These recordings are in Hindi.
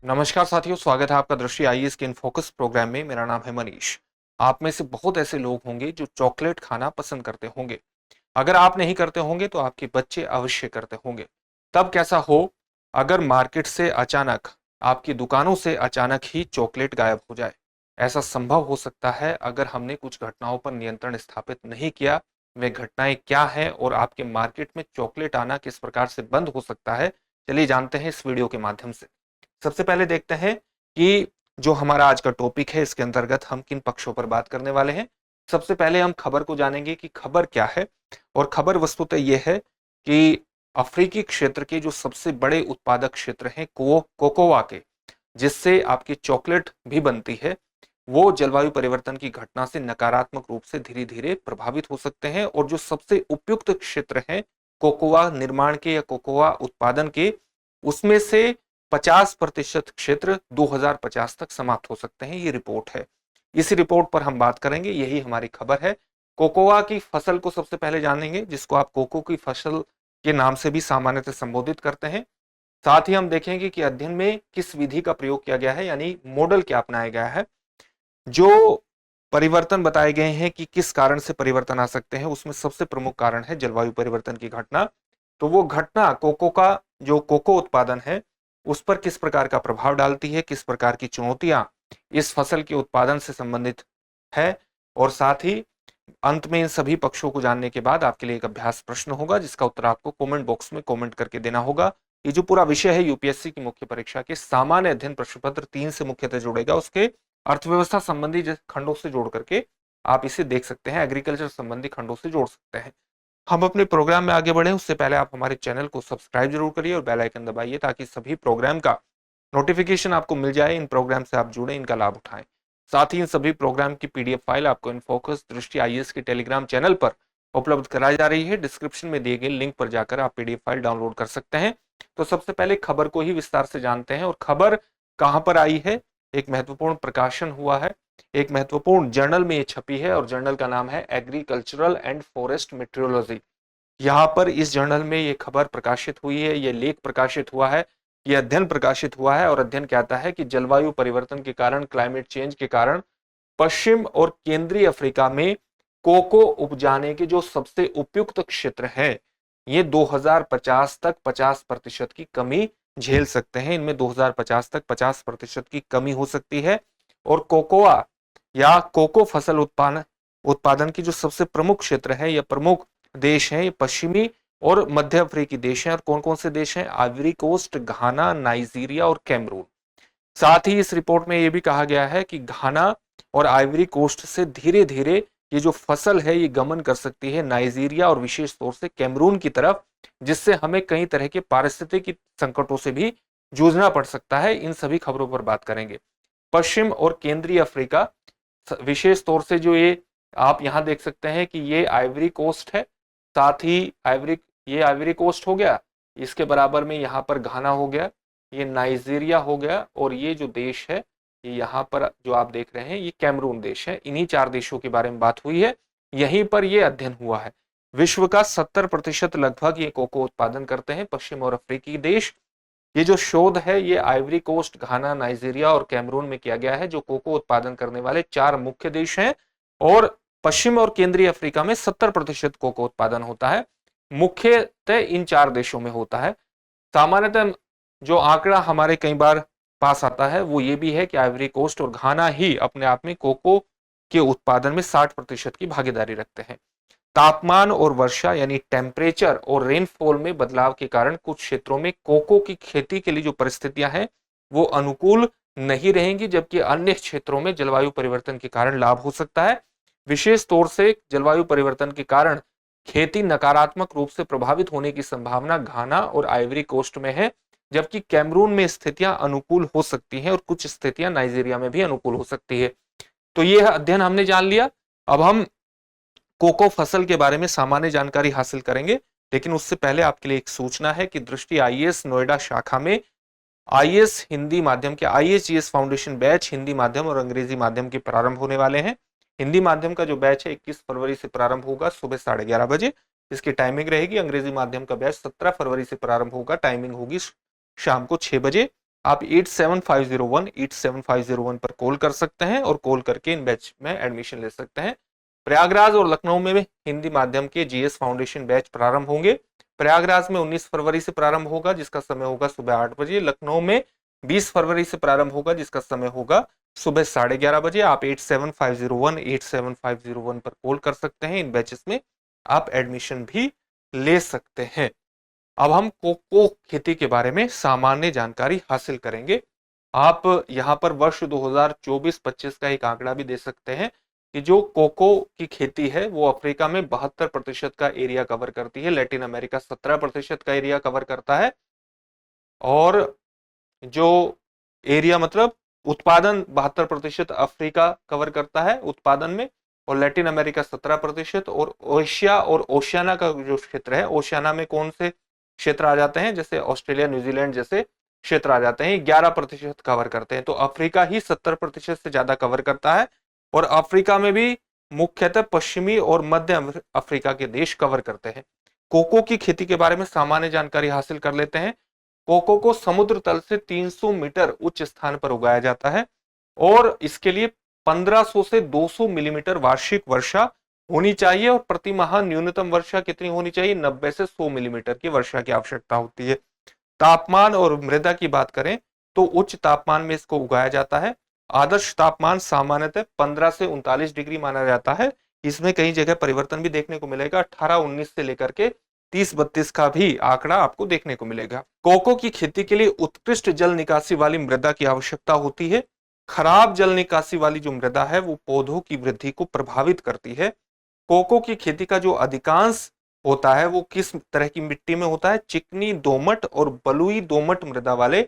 नमस्कार साथियों, स्वागत है आपका दृष्टि आईएएस के इन फोकस प्रोग्राम में। मेरा नाम है मनीष। आप में से बहुत ऐसे लोग होंगे जो चॉकलेट खाना पसंद करते होंगे। अगर आप नहीं करते होंगे तो आपके बच्चे अवश्य करते होंगे। तब कैसा हो अगर मार्केट से अचानक, आपकी दुकानों से अचानक ही चॉकलेट गायब हो जाए। ऐसा संभव हो सकता है अगर हमने कुछ घटनाओं पर नियंत्रण स्थापित नहीं किया। वे घटनाएं क्या हैं और आपके मार्केट में चॉकलेट आना किस प्रकार से बंद हो सकता है, चलिए जानते हैं इस वीडियो के माध्यम से। सबसे पहले देखते हैं कि जो हमारा आज का टॉपिक है इसके अंतर्गत हम किन पक्षों पर बात करने वाले हैं। सबसे पहले हम खबर को जानेंगे कि खबर क्या है। और खबर वस्तुतः यह है कि अफ्रीकी क्षेत्र के जो सबसे बड़े उत्पादक क्षेत्र हैं कोकोआ के, जिससे आपकी चॉकलेट भी बनती है, वो जलवायु परिवर्तन की घटना से नकारात्मक रूप से धीरे धीरे प्रभावित हो सकते हैं। और जो सबसे उपयुक्त क्षेत्र हैं कोकोआ निर्माण के या कोकोआ उत्पादन के, उसमें से 50% क्षेत्र 2050 तक समाप्त हो सकते हैं। ये रिपोर्ट है, इसी रिपोर्ट पर हम बात करेंगे, यही हमारी खबर है। कोकोआ की फसल को सबसे पहले जानेंगे, जिसको आप कोको की फसल के नाम से भी सामान्यतः संबोधित करते हैं। साथ ही हम देखेंगे कि अध्ययन में किस विधि का प्रयोग किया गया है, यानी मॉडल क्या अपनाया गया है। जो परिवर्तन बताए गए हैं कि किस कारण से परिवर्तन आ सकते हैं, उसमें सबसे प्रमुख कारण है जलवायु परिवर्तन की घटना। तो वो घटना कोको का, जो कोको उत्पादन है, उस पर किस प्रकार का प्रभाव डालती है, किस प्रकार की चुनौतियां इस फसल के उत्पादन से संबंधित है। और साथ ही अंत में इन सभी पक्षों को जानने के बाद आपके लिए एक अभ्यास प्रश्न होगा, जिसका उत्तर आपको कमेंट बॉक्स में कमेंट करके देना होगा। ये जो पूरा विषय है यूपीएससी की मुख्य परीक्षा के सामान्य अध्ययन प्रश्न पत्र 3 से मुख्यतः जुड़ेगा, उसके अर्थव्यवस्था संबंधी खंडों से जोड़ करके आप इसे देख सकते हैं, एग्रीकल्चर संबंधी खंडों से जोड़ सकते हैं। हम अपने प्रोग्राम में आगे बढ़े उससे पहले आप हमारे चैनल को सब्सक्राइब जरूर करिए और बेल आइकन दबाइए, ताकि सभी प्रोग्राम का नोटिफिकेशन आपको मिल जाए। इन प्रोग्राम से आप जुड़े, इनका लाभ उठाएं। साथ ही इन सभी प्रोग्राम की पीडीएफ फाइल आपको इन फोकस दृष्टि आईएएस के टेलीग्राम चैनल पर उपलब्ध कराई जा रही है। डिस्क्रिप्शन में दिए गए लिंक पर जाकर आप पीडीएफ फाइल डाउनलोड कर सकते हैं। तो सबसे पहले खबर को ही विस्तार से जानते हैं। और खबर कहां पर आई है, एक महत्वपूर्ण प्रकाशन हुआ है, एक महत्वपूर्ण जर्नल में ये छपी है, और जर्नल का नाम है एग्रीकल्चरल एंड फॉरेस्ट मेट्रोलॉजी। यहाँ पर इस जर्नल में ये खबर प्रकाशित हुई है, ये लेख प्रकाशित हुआ है, ये अध्ययन प्रकाशित हुआ है। और अध्ययन कहता है कि जलवायु परिवर्तन के कारण, क्लाइमेट चेंज के कारण पश्चिम और केंद्रीय अफ्रीका में कोको उपजाने के जो सबसे उपयुक्त क्षेत्र हैं, ये 2050 तक 50% की कमी झेल सकते हैं। इनमें 2050 तक 50% की कमी हो सकती है। और कोकोआ या कोको फसल उत्पादन उत्पादन की जो सबसे प्रमुख क्षेत्र है या प्रमुख देश हैं, ये पश्चिमी और मध्य अफ्रीकी देश हैं। और कौन कौन से देश हैं? आइवरी कोस्ट, घाना, नाइजीरिया और कैमरून। साथ ही इस रिपोर्ट में यह भी कहा गया है कि घाना और आइवरी कोस्ट से धीरे धीरे ये जो फसल है ये गमन कर सकती है नाइजीरिया और विशेष तौर से कैमरून की तरफ, जिससे हमें कई तरह के पारिस्थितिक संकटों से भी जूझना पड़ सकता है। इन सभी खबरों पर बात करेंगे। पश्चिम और केंद्रीय अफ्रीका, विशेष तौर से जो ये आप यहां देख सकते हैं कि ये आइवरी कोस्ट है। साथ ही ये आइवरी कोस्ट हो गया, इसके बराबर में यहां पर घाना हो गया, ये नाइजीरिया हो गया, और ये जो देश है ये यहाँ पर जो आप देख रहे हैं ये कैमरून देश है। इन्हीं 4 देशों के बारे में बात हुई है, यहीं पर ये अध्ययन हुआ है। विश्व का 70% लगभग ये कोको उत्पादन करते हैं, पश्चिम और अफ्रीकी देश। ये जो शोध है ये आइवरी कोस्ट, घाना, नाइजीरिया और कैमरून में किया गया है, जो कोको उत्पादन करने वाले 4 मुख्य देश हैं। और पश्चिम और केंद्रीय अफ्रीका में 70% कोको उत्पादन होता है, मुख्यतः इन 4 देशों में होता है। सामान्यतः जो आंकड़ा हमारे कई बार पास आता है वो ये भी है कि आइवरी कोस्ट और घाना ही अपने आप में कोको के उत्पादन में 60% की भागीदारी रखते हैं। तापमान और वर्षा यानी टेम्परेचर और रेनफॉल में बदलाव के कारण कुछ क्षेत्रों में कोको की खेती के लिए जो परिस्थितियां हैं वो अनुकूल नहीं रहेंगी, जबकि अन्य क्षेत्रों में जलवायु परिवर्तन के कारण लाभ हो सकता है। विशेष तौर से जलवायु परिवर्तन के कारण खेती नकारात्मक रूप से प्रभावित होने की संभावना घाना और आइवरी कोस्ट में है, जबकि कैमरून में स्थितियां अनुकूल हो सकती हैं और कुछ स्थितियां नाइजीरिया में भी अनुकूल हो सकती है। तो यह अध्ययन हमने जान लिया। अब हम कोको फसल के बारे में सामान्य जानकारी हासिल करेंगे, लेकिन उससे पहले आपके लिए एक सूचना है कि दृष्टि आईएएस नोएडा शाखा में आईएएस हिंदी माध्यम के आईएएस फाउंडेशन बैच हिंदी माध्यम और अंग्रेजी माध्यम के प्रारंभ होने वाले हैं। हिंदी माध्यम का जो बैच है 21 फरवरी से प्रारंभ होगा सुबह 11:30 बजे, इसकी टाइमिंग रहेगी। अंग्रेजी माध्यम का बैच 17 फरवरी से प्रारंभ होगा, टाइमिंग होगी शाम को 6 बजे। आप 8750187501 पर कॉल कर सकते हैं और कॉल करके इन बैच में एडमिशन ले सकते हैं। प्रयागराज और लखनऊ में भी हिंदी माध्यम के जीएस फाउंडेशन बैच प्रारंभ होंगे। प्रयागराज में 19 फरवरी से प्रारंभ होगा जिसका समय होगा सुबह 8 बजे। लखनऊ में 20 फरवरी से प्रारंभ होगा जिसका समय होगा सुबह 11:30 बजे। आप 8750187501 पर कॉल कर सकते हैं। इन बैचेस में आप एडमिशन भी ले सकते हैं। अब हम कोको खेती के बारे में सामान्य जानकारी हासिल करेंगे। आप यहां पर वर्ष 2024-25 का एक आंकड़ा भी दे सकते हैं कि जो कोको की खेती है वो अफ्रीका में 72% का एरिया कवर करती है, लैटिन अमेरिका 17% का एरिया कवर करता है, और जो एरिया मतलब उत्पादन 72% अफ्रीका कवर करता है उत्पादन में, और लैटिन अमेरिका 17%, और एशिया और ओशियाना का जो क्षेत्र है, ओशियाना में कौन से क्षेत्र आ जाते हैं, जैसे ऑस्ट्रेलिया न्यूजीलैंड जैसे क्षेत्र आ जाते हैं, 11% कवर करते हैं। तो अफ्रीका ही 70% से ज्यादा कवर करता है, और अफ्रीका में भी मुख्यतः पश्चिमी और मध्य अफ्रीका के देश कवर करते हैं। कोको की खेती के बारे में सामान्य जानकारी हासिल कर लेते हैं। कोको को समुद्र तल से 300 मीटर उच्च स्थान पर उगाया जाता है, और इसके लिए 1500 से 200 मिलीमीटर वार्षिक वर्षा होनी चाहिए, और प्रति माह न्यूनतम वर्षा कितनी होनी चाहिए, 90 से 100 मिलीमीटर की वर्षा की आवश्यकता होती है। तापमान और मृदा की बात करें तो उच्च तापमान में इसको उगाया जाता है। आदर्श तापमान सामान्यतः 15 से 39 डिग्री माना जाता है। इसमें कई जगह परिवर्तन भी देखने को मिलेगा, 18-19 से लेकर के 30-32 का भी आंकड़ा आपको देखने को मिलेगा। कोको की खेती के लिए उत्कृष्ट जल निकासी वाली मृदा की आवश्यकता होती है। खराब जल निकासी वाली जो मृदा है वो पौधों की वृद्धि को प्रभावित करती है। कोको की खेती का जो अधिकांश होता है वो किस तरह की मिट्टी में होता है, चिकनी दोमट और बलुई दोमट मृदा वाले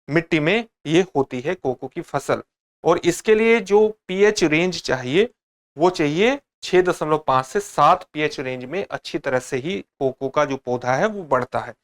मिट्टी में ये होती है कोको की फसल। और इसके लिए जो पीएच रेंज चाहिए वो चाहिए 6.5 से 7 पीएच रेंज में अच्छी तरह से ही कोको का जो पौधा है वो बढ़ता है।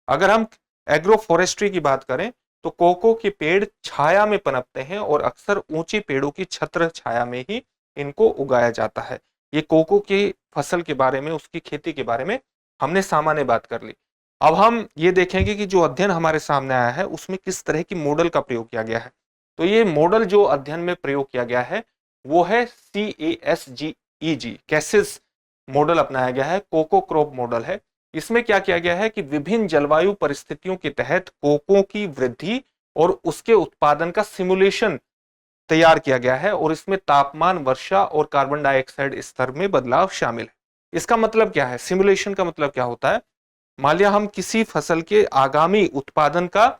अगर हम एग्रो फॉरेस्ट्री की बात करें तो कोको के पेड़ छाया में पनपते हैं, और अक्सर ऊंचे पेड़ों की छत्र छाया में ही इनको उगाया जाता है। ये कोको की फसल के बारे में, उसकी खेती के बारे में हमने सामान्य बात कर ली। अब हम ये देखेंगे कि जो अध्ययन हमारे सामने आया है उसमें किस तरह की मॉडल का प्रयोग किया गया है। तो ये मॉडल जो अध्ययन में प्रयोग किया गया है वो है CASGEG, कैसेस मॉडल अपनाया गया है, कोको क्रॉप मॉडल है। इसमें क्या किया गया है कि विभिन्न जलवायु परिस्थितियों के तहत कोको की वृद्धि और उसके उत्पादन का सिमुलेशन तैयार किया गया है, और इसमें तापमान, वर्षा और कार्बन डाइऑक्साइड स्तर में बदलाव शामिल है। इसका मतलब क्या है, सिमुलेशन का मतलब क्या होता है, मान लिया हम किसी फसल के आगामी उत्पादन का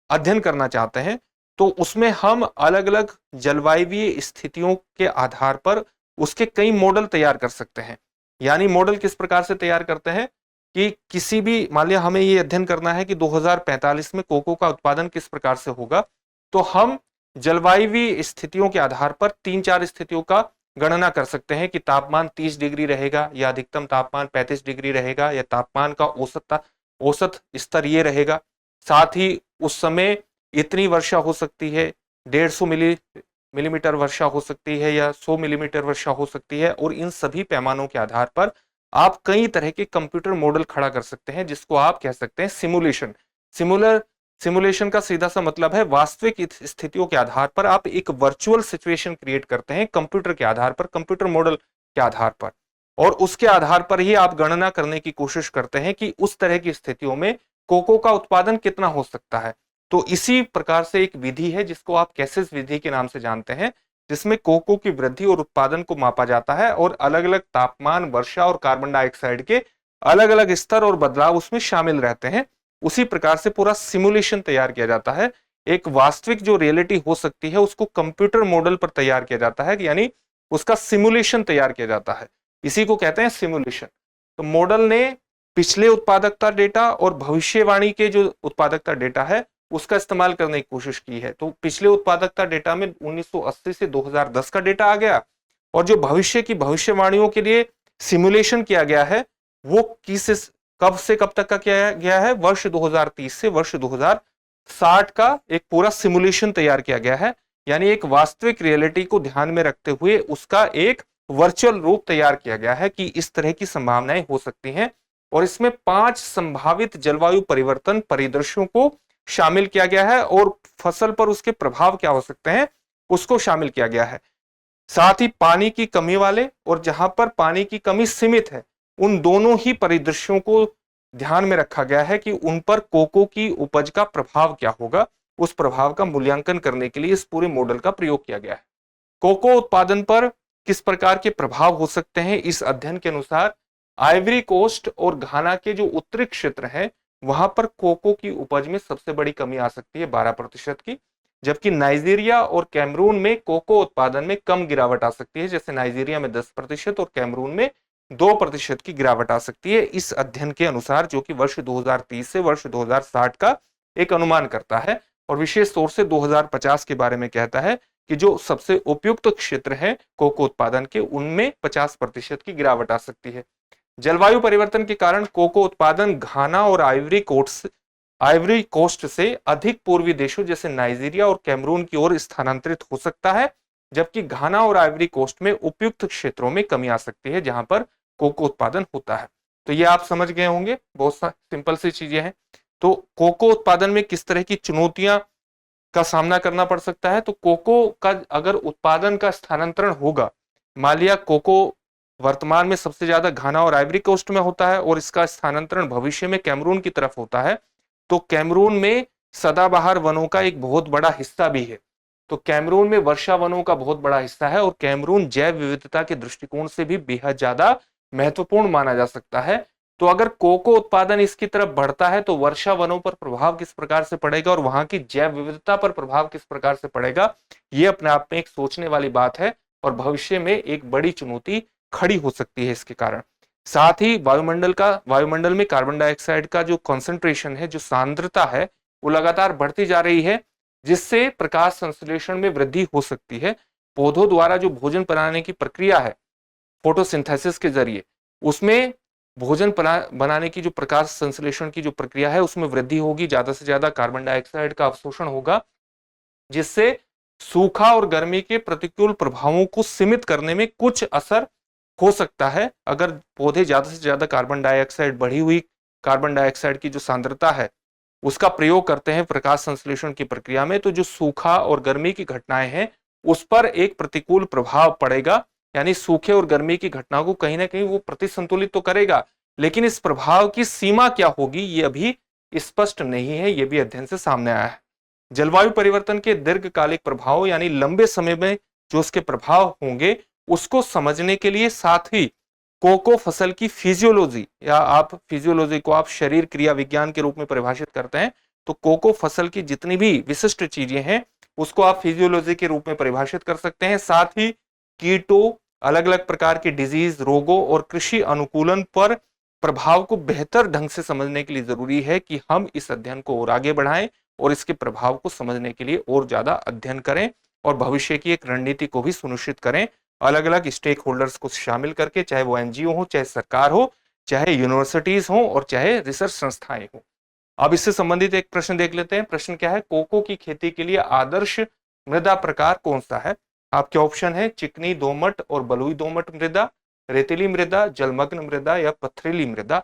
अध्ययन करना चाहते हैं तो उसमें हम अलग अलग जलवायु स्थितियों के आधार पर उसके कई मॉडल तैयार कर सकते हैं। यानी मॉडल किस प्रकार से तैयार करते हैं कि किसी भी, मान लिया हमें ये अध्ययन करना है कि 2045 में कोको का उत्पादन किस प्रकार से होगा, तो हम जलवायु स्थितियों के आधार पर 3-4 स्थितियों का गणना कर सकते हैं कि तापमान 30 डिग्री रहेगा, या अधिकतम तापमान 35 डिग्री रहेगा, या तापमान का औसत स्तर ये रहेगा, साथ ही उस समय इतनी वर्षा हो सकती है, 150 मिलीमीटर वर्षा हो सकती है, या 100 मिलीमीटर वर्षा हो सकती है। और इन सभी पैमानों के आधार पर आप कई तरह के कंप्यूटर मॉडल खड़ा कर सकते हैं, जिसको आप कह सकते हैं सिमुलेशन। सिमुलेशन का सीधा सा मतलब है वास्तविक स्थितियों के आधार पर आप एक वर्चुअल सिचुएशन क्रिएट करते हैं कंप्यूटर के आधार पर, कंप्यूटर मॉडल के आधार पर, और उसके आधार पर ही आप गणना करने की कोशिश करते हैं कि उस तरह की स्थितियों में कोको का उत्पादन कितना हो सकता है। तो इसी प्रकार से एक विधि है जिसको आप कैसेस विधि के नाम से जानते हैं, जिसमें कोको की वृद्धि और उत्पादन को मापा जाता है, और अलग अलग तापमान, वर्षा और कार्बन डाइऑक्साइड के अलग अलग स्तर और बदलाव उसमें शामिल रहते हैं। उसी प्रकार से पूरा सिमुलेशन तैयार किया जाता है। एक वास्तविक जो रियलिटी हो सकती है उसको कंप्यूटर मॉडल पर तैयार किया जाता है, यानी उसका सिमुलेशन तैयार किया जाता है, इसी को कहते हैं सिमुलेशन। तो मॉडल ने पिछले उत्पादकता डेटा और भविष्यवाणी के जो उत्पादकता डेटा है उसका इस्तेमाल करने की कोशिश की है। तो पिछले उत्पादकता डेटा में 1980 से 2010 का डेटा आ गया, और जो भविष्य की भविष्यवाणियों के लिए सिमुलेशन किया गया है वो कब से कब तक का किया गया है, वर्ष 2030 से वर्ष 2060 का एक पूरा सिमुलेशन तैयार किया गया है। यानी एक वास्तविक रियलिटी को ध्यान में रखते हुए उसका एक वर्चुअल रूप तैयार किया गया है कि इस तरह की संभावनाएं हो सकती हैं, और इसमें 5 संभावित जलवायु परिवर्तन परिदृश्यों को शामिल किया गया है और फसल पर उसके प्रभाव क्या हो सकते हैं उसको शामिल किया गया है। साथ ही पानी की कमी वाले और जहां पर पानी की कमी सीमित है, उन दोनों ही परिदृश्यों को ध्यान में रखा गया है कि उन पर कोको की उपज का प्रभाव क्या होगा। उस प्रभाव का मूल्यांकन करने के लिए इस पूरे मॉडल का प्रयोग किया गया है। कोको उत्पादन पर किस प्रकार के प्रभाव हो सकते हैं, इस अध्ययन के अनुसार आइवरी कोस्ट और घाना के जो उत्तरी क्षेत्र है वहां पर कोको की उपज में सबसे बड़ी कमी आ सकती है 12% की, जबकि नाइजीरिया और कैमरून में कोको उत्पादन में कम गिरावट आ सकती है। जैसे नाइजीरिया में 10% और कैमरून में 2% की गिरावट आ सकती है, इस अध्ययन के अनुसार, जो कि वर्ष 2030 से वर्ष 2060 का एक अनुमान करता है और विशेष तौर से 2050 के बारे में कहता है कि जो सबसे उपयुक्त क्षेत्र है कोको उत्पादन के, उनमें 50% की गिरावट आ सकती है। जलवायु परिवर्तन के कारण कोको उत्पादन घाना और आइवरी कोस्ट से अधिक पूर्वी देशों जैसे नाइजीरिया और कैमरून की ओर स्थानांतरित हो सकता है, जबकि घाना और आइवरी कोस्ट में उपयुक्त क्षेत्रों में कमी आ सकती है जहां पर कोको उत्पादन होता है। तो ये आप समझ गए होंगे, बहुत सिंपल सी चीजें हैं। तो कोको उत्पादन में किस तरह की चुनौतियां का सामना करना पड़ सकता है, तो कोको का अगर उत्पादन का स्थानांतरण होगा, मान लिया कोको वर्तमान में सबसे ज्यादा घाना और आइवरी कोस्ट में होता है और इसका स्थानांतरण भविष्य में कैमरून की तरफ होता है, तो कैमरून में सदाबहार वनों का एक बहुत बड़ा हिस्सा भी है। तो कैमरून में वर्षा वनों का बहुत बड़ा हिस्सा है और कैमरून जैव विविधता के दृष्टिकोण से भी बेहद ज्यादा महत्वपूर्ण माना जा सकता है। तो अगर कोको उत्पादन इसकी तरफ बढ़ता है तो वर्षा वनों पर प्रभाव किस प्रकार से पड़ेगा और वहां की जैव विविधता पर प्रभाव किस प्रकार से पड़ेगा, यह अपने आप में एक सोचने वाली बात है और भविष्य में एक बड़ी चुनौती खड़ी हो सकती है इसके कारण। साथ ही वायुमंडल में कार्बन डाइऑक्साइड का जो कॉन्सेंट्रेशन है, जो सांद्रता है, वो लगातार बढ़ती जा रही है, जिससे प्रकाश संश्लेषण में वृद्धि हो सकती है। पौधों द्वारा जो भोजन बनाने की प्रक्रिया है फोटोसिंथेसिस के जरिए, उसमें भोजन बनाने की जो प्रकाश संश्लेषण की जो प्रक्रिया है उसमें वृद्धि होगी, ज्यादा से ज्यादा कार्बन डाइऑक्साइड का अवशोषण होगा, जिससे सूखा और गर्मी के प्रतिकूल प्रभावों को सीमित करने में कुछ असर हो सकता है। अगर पौधे ज्यादा से ज्यादा कार्बन डाइऑक्साइड, बढ़ी हुई कार्बन डाइऑक्साइड की जो सांद्रता है उसका प्रयोग करते हैं प्रकाश संश्लेषण की प्रक्रिया में, तो जो सूखा और गर्मी की घटनाएं हैं उस पर एक प्रतिकूल प्रभाव पड़ेगा। यानी सूखे और गर्मी की घटनाओं को कहीं ना कहीं वो प्रतिसंतुलित तो करेगा, लेकिन इस प्रभाव की सीमा क्या होगी ये अभी स्पष्ट नहीं है, ये भी अध्ययन से सामने आया है। जलवायु परिवर्तन के दीर्घकालिक प्रभाव यानी लंबे समय में जो उसके प्रभाव होंगे उसको समझने के लिए, साथ ही कोको फसल की फिजियोलॉजी, या आप फिजियोलॉजी को आप शरीर क्रिया विज्ञान के रूप में परिभाषित करते हैं, तो कोको फसल की जितनी भी विशिष्ट चीजें हैं उसको आप फिजियोलॉजी के रूप में परिभाषित कर सकते हैं। साथ ही कीटों, अलग अलग प्रकार के डिजीज, रोगों और कृषि अनुकूलन पर प्रभाव को बेहतर ढंग से समझने के लिए जरूरी है कि हम इस अध्ययन को और आगे बढ़ाएं और इसके प्रभाव को समझने के लिए और ज्यादा अध्ययन करें और भविष्य की एक रणनीति को भी सुनिश्चित करें, अलग अलग स्टेक होल्डर्स को शामिल करके, चाहे वो एनजीओ हो, चाहे सरकार हो, चाहे यूनिवर्सिटीज हो और चाहे रिसर्च संस्थाएं हो। अब इससे संबंधित एक प्रश्न देख लेते हैं। प्रश्न क्या है, कोको की खेती के लिए आदर्श मृदा प्रकार कौन सा है? आपके ऑप्शन है चिकनी दोमट और बलुई दोमट मृदा, रेतीली मृदा, जलमग्न मृदा या पथरीली मृदा।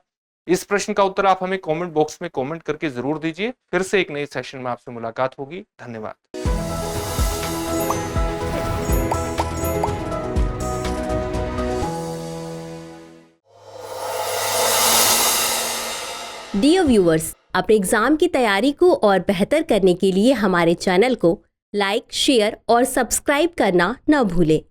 इस प्रश्न का उत्तर आप हमें कमेंट बॉक्स में कमेंट करके जरूर दीजिए। फिर से एक नए सेशन में आपसे मुलाकात होगी। धन्यवाद। डियर व्यूअर्स, अपने एग्जाम की तैयारी को और बेहतर करने के लिए हमारे चैनल को लाइक, शेयर और सब्सक्राइब करना न भूलें।